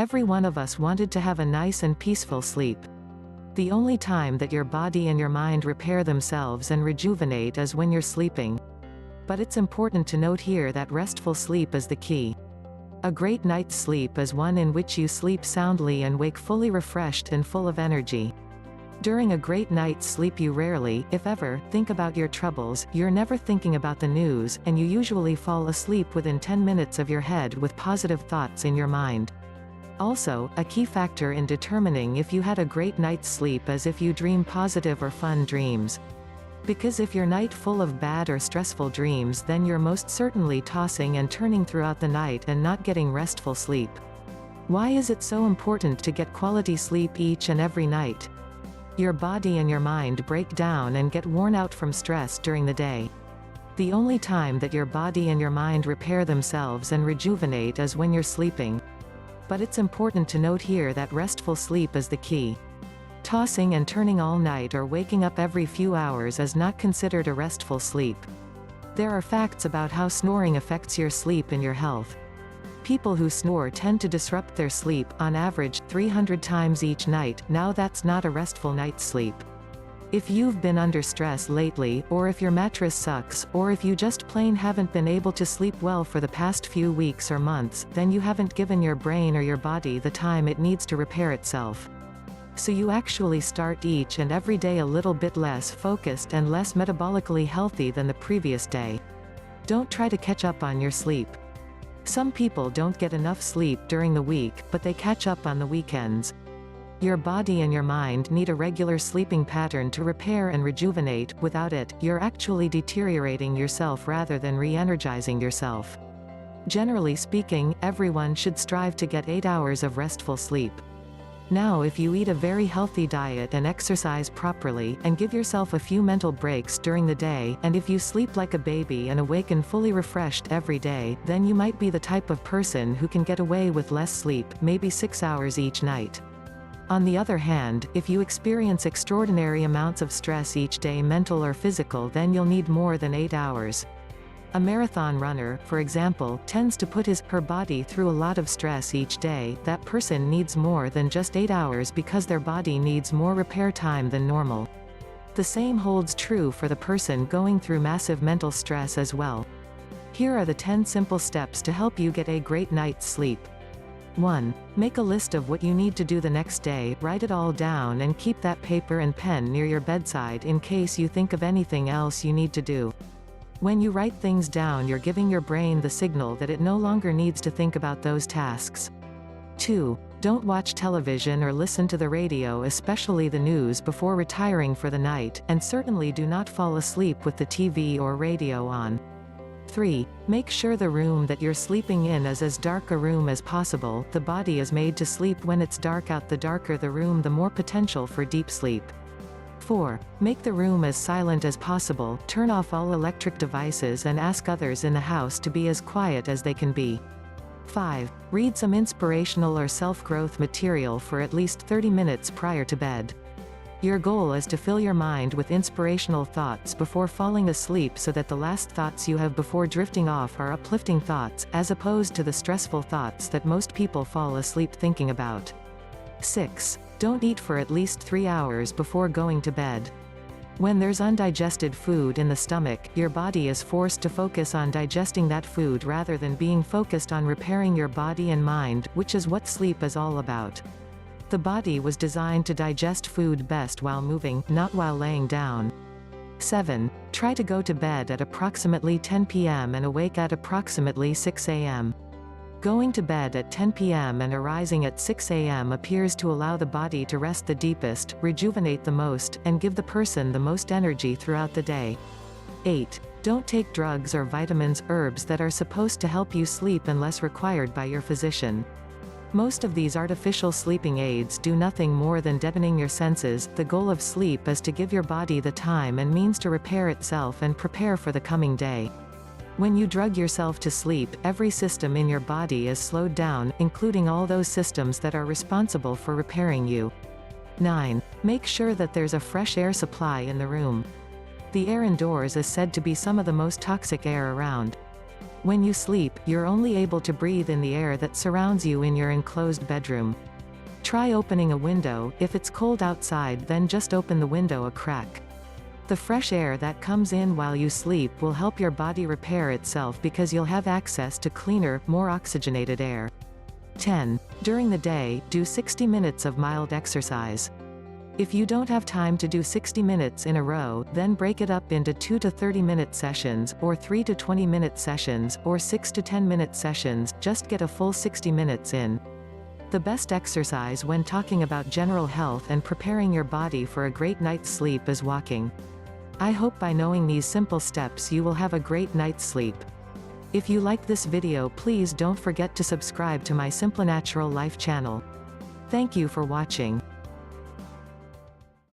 Every one of us wanted to have a nice and peaceful sleep. The only time that your body and your mind repair themselves and rejuvenate is when you're sleeping. But it's important to note here that restful sleep is the key. A great night's sleep is one in which you sleep soundly and wake fully refreshed and full of energy. During a great night's sleep you rarely, if ever, think about your troubles, you're never thinking about the news, and you usually fall asleep within 10 minutes of your head with positive thoughts in your mind. Also, a key factor in determining if you had a great night's sleep is if you dream positive or fun dreams. Because if your night full of bad or stressful dreams, then you're most certainly tossing and turning throughout the night and not getting restful sleep. Why is it so important to get quality sleep each and every night? Your body and your mind break down and get worn out from stress during the day. The only time that your body and your mind repair themselves and rejuvenate is when you're sleeping. But it's important to note here that restful sleep is the key. Tossing and turning all night or waking up every few hours is not considered a restful sleep. There are facts about how snoring affects your sleep and your health. People who snore tend to disrupt their sleep, on average, 300 times each night. Now that's not a restful night's sleep. If you've been under stress lately, or if your mattress sucks, or if you just plain haven't been able to sleep well for the past few weeks or months, then you haven't given your brain or your body the time it needs to repair itself. So you actually start each and every day a little bit less focused and less metabolically healthy than the previous day. Don't try to catch up on your sleep. Some people don't get enough sleep during the week, but they catch up on the weekends. Your body and your mind need a regular sleeping pattern to repair and rejuvenate. Without it, you're actually deteriorating yourself rather than re-energizing yourself. Generally speaking, everyone should strive to get 8 hours of restful sleep. Now if you eat a very healthy diet and exercise properly, and give yourself a few mental breaks during the day, and if you sleep like a baby and awaken fully refreshed every day, then you might be the type of person who can get away with less sleep, maybe 6 hours each night. On the other hand, if you experience extraordinary amounts of stress each day, mental or physical, then you'll need more than 8 hours. A marathon runner, for example, tends to put his/her body through a lot of stress each day. That person needs more than just 8 hours because their body needs more repair time than normal. The same holds true for the person going through massive mental stress as well. Here are the 10 simple steps to help you get a great night's sleep. 1. Make a list of what you need to do the next day, write it all down and keep that paper and pen near your bedside in case you think of anything else you need to do. When you write things down, you're giving your brain the signal that it no longer needs to think about those tasks. 2. Don't watch television or listen to the radio, especially the news, before retiring for the night, and certainly do not fall asleep with the TV or radio on. 3. Make sure the room that you're sleeping in is as dark a room as possible. The body is made to sleep when it's dark out. The darker the room, the more potential for deep sleep. 4. Make the room as silent as possible, turn off all electric devices and ask others in the house to be as quiet as they can be. 5. Read some inspirational or self-growth material for at least 30 minutes prior to bed. Your goal is to fill your mind with inspirational thoughts before falling asleep so that the last thoughts you have before drifting off are uplifting thoughts, as opposed to the stressful thoughts that most people fall asleep thinking about. 6. Don't eat for at least 3 hours before going to bed. When there's undigested food in the stomach, your body is forced to focus on digesting that food rather than being focused on repairing your body and mind, which is what sleep is all about. The body was designed to digest food best while moving, not while laying down. 7. Try to go to bed at approximately 10 p.m. and awake at approximately 6 a.m. Going to bed at 10 p.m. and arising at 6 a.m. appears to allow the body to rest the deepest, rejuvenate the most, and give the person the most energy throughout the day. 8. Don't take drugs or vitamins, herbs that are supposed to help you sleep unless required by your physician. Most of these artificial sleeping aids do nothing more than deadening your senses. The goal of sleep is to give your body the time and means to repair itself and prepare for the coming day. When you drug yourself to sleep, every system in your body is slowed down, including all those systems that are responsible for repairing you. 9. Make sure that there's a fresh air supply in the room. The air indoors is said to be some of the most toxic air around. When you sleep, you're only able to breathe in the air that surrounds you in your enclosed bedroom. Try opening a window. If it's cold outside, then just open the window a crack. The fresh air that comes in while you sleep will help your body repair itself because you'll have access to cleaner, more oxygenated air. 10. During the day, do 60 minutes of mild exercise. If you don't have time to do 60 minutes in a row, then break it up into 2 to 30-minute sessions, or 3 to 20-minute sessions, or 6 to 10-minute sessions. Just get a full 60 minutes in. The best exercise when talking about general health and preparing your body for a great night's sleep is walking. I hope by knowing these simple steps you will have a great night's sleep. If you liked this video, please don't forget to subscribe to my Simple Natural Life channel. Thank you for watching.